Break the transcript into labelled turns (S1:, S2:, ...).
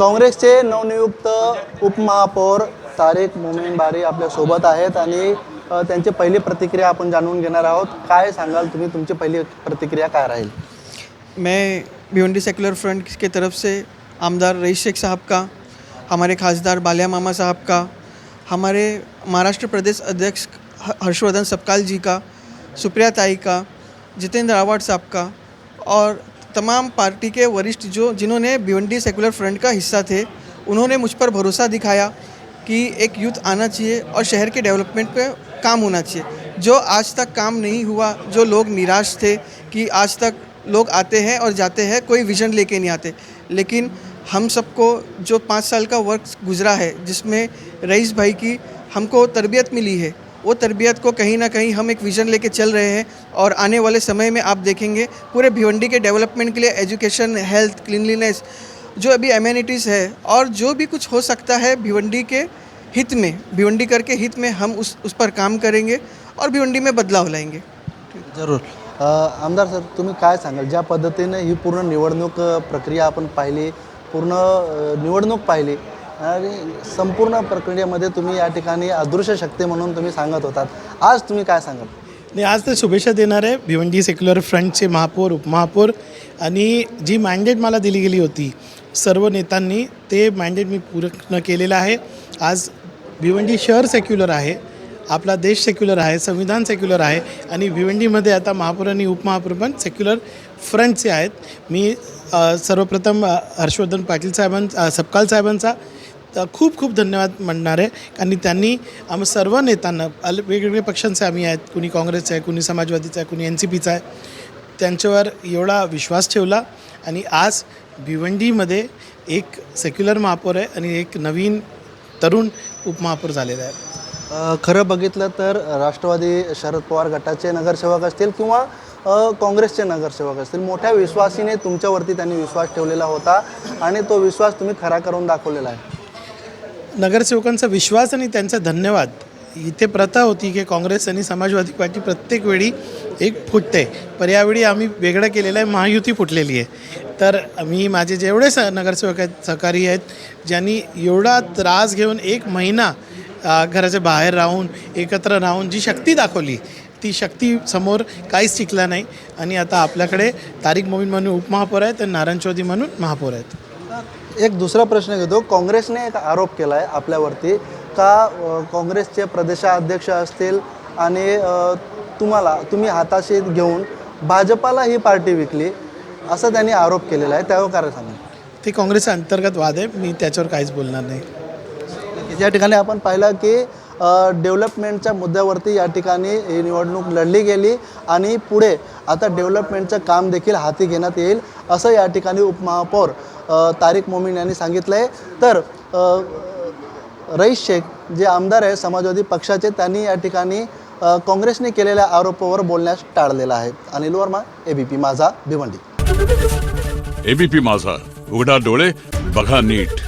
S1: काँग्रेसचे नवनियुक्त उपमहापौर तारिक मोमीन बारी आपल्या सोबत आहेत आणि त्यांची पहिली प्रतिक्रिया आपण जाणून घेणार आहोत। काय सांगाल तुम्ही, तुमची पहिली प्रतिक्रिया काय राहील?
S2: मैं भिवंडी सेकुलर फ्रंट की तरफ से आमदार रईस शेख साहब का, हमारे खासदार बालिया मामा साहब का, हमारे महाराष्ट्र प्रदेश अध्यक्ष हर्षवर्धन सपकाल जी का, सुप्रिया ताई का, जितेंद्र आवाड साहब का और तमाम पार्टी के वरिष्ठ जिन्होंने भिवंडी सेकुलर फ्रंट का हिस्सा थे, उन्होंने मुझ पर भरोसा दिखाया कि एक यूथ आना चाहिए और शहर के डेवलपमेंट पे काम होना चाहिए। जो आज तक काम नहीं हुआ, जो लोग निराश थे कि आज तक लोग आते हैं और जाते हैं, कोई विज़न लेके नहीं आते, लेकिन हम सबको जो 5 साल का वर्क गुजरा है जिसमें रईस भाई की हमको तरबियत मिली है, वो तरबियत को कहीं ना कहीं हम एक विज़न लेके चल रहे हैं और आने वाले समय में आप देखेंगे पूरे भिवंडी के डेवलपमेंट के लिए एजुकेशन, हेल्थ, क्लीनलीनेस, जो अभी एमेनिटीज़ है और जो भी कुछ हो सकता है भिवंडी के हित में, भिवंडीकर के हित में हम उस पर काम करेंगे और भिवंडी में बदलाव लाएंगे।
S1: जरूर। आमदार सर, तुम्ही काय सांगाल, ज्या पद्धतीने ही पूर्ण निवडणूक प्रक्रिया आपण पाहिली, पूर्ण निवडणूक पाहिली आणि संपूर्ण प्रक्रियेमध्ये तुम्ही या ठिकाणी अदृश्य शक्ती म्हणून तुम्ही सांगत होतात, आज तुम्ही काय सांगाल?
S3: नाही, आज तर शुभेच्छा देणार आहे भिवंडी सेक्युलर फ्रंटचे महापौर, उपमहापौर आणि जी मॅन्डेट मला दिली गेली होती सर्व नेत्यांनी, ते मॅन्डेट मी पूर्ण केलेलं आहे। आज भिवंडी शहर सेक्युलर आहे, आपला देश सेक्युलर आहे, संविधान सेक्युलर आहे आणि भिवंडीमध्ये आता महापौर आणि उपमहापौर पण सेक्युलर फ्रंटचे आहेत। मी सर्वप्रथम हर्षवर्धन पाटील सपकाल साहेबांचा खूप खूप धन्यवाद म्हणणार आहे, आणि त्यांनी आम्ही सर्व नेत्यांना, वेगवेगळे पक्षांचे आम्ही आहेत, कुणी काँग्रेसचं आहे, कुणी समाजवादीचं आहे, कुणी NCPचं आहे, त्यांच्यावर एवढा विश्वास ठेवला आणि आज भिवंडीमध्ये एक सेक्युलर महापौर आहे आणि एक नवीन तरुण उपमहापौर झालेला आहे।
S1: खरं बघितलं तर राष्ट्रवादी शरद पवार गटाचे नगरसेवक असतील किंवा काँग्रेसचे नगरसेवक असतील, मोठ्या विश्वासीने तुमच्यावरती त्यांनी विश्वास ठेवलेला होता आणि तो विश्वास तुम्ही खरा करून दाखवलेला आहे।
S3: नगरसेवकांचा विश्वास आणि त्यांचा धन्यवाद। इथे प्रथा होती की काँग्रेस आणि समाजवादी पार्टी प्रत्येक वेळी एक फुटते, पण यावेळी आम्ही वेगळं केलेलं आहे, महायुती फुटलेली आहे। तर मी माझे जेवढे नगरसेवक आहेत, सहकारी आहेत, ज्यांनी एवढा त्रास घेऊन 1 महिना घराच्या बाहेर राहून एकत्र राहून जी शक्ती दाखवली, ती शक्ती समोर काहीच टिकला नाही आणि आता आपल्याकडे तारिक मोमीन म्हणून उपमहापौर आहेत आणि नारायण चौधरी म्हणून महापौर आहेत।
S1: एक दुसरा प्रश्न घेतो, काँग्रेसने एक आरोप केला आहे आपल्यावरती का काँग्रेसचे प्रदेशाध्यक्ष असतील आणि तुम्ही हाताशी घेऊन भाजपाला ही पार्टी विकली, असा त्यांनी आरोप केलेला आहे, त्यावर काय सांगा?
S3: ते काँग्रेसचा अंतर्गत वाद आहे, मी त्याच्यावर काहीच बोलणार नाही।
S1: या ठिकाणी आपण पाहिलं की डेव्हलपमेंटच्या मुद्द्यावरती या ठिकाणी ही निवडणूक लढली गेली आणि पुढे आता डेव्हलपमेंटचं काम देखील हाती घेण्यात येईल, असं या ठिकाणी उपमहापौर तारिक मोमीन यांनी सांगितलं आहे। तर रईस शेख जे आमदार आहे समाजवादी पक्षाचे, त्यांनी या ठिकाणी काँग्रेसने केलेल्या आरोपावर बोलण्यास टाळलेलं आहे। अनिल वर्मा, ABP माझा, भिवंडी।
S4: ABP माझा, उघडा डोळे बघा नीट।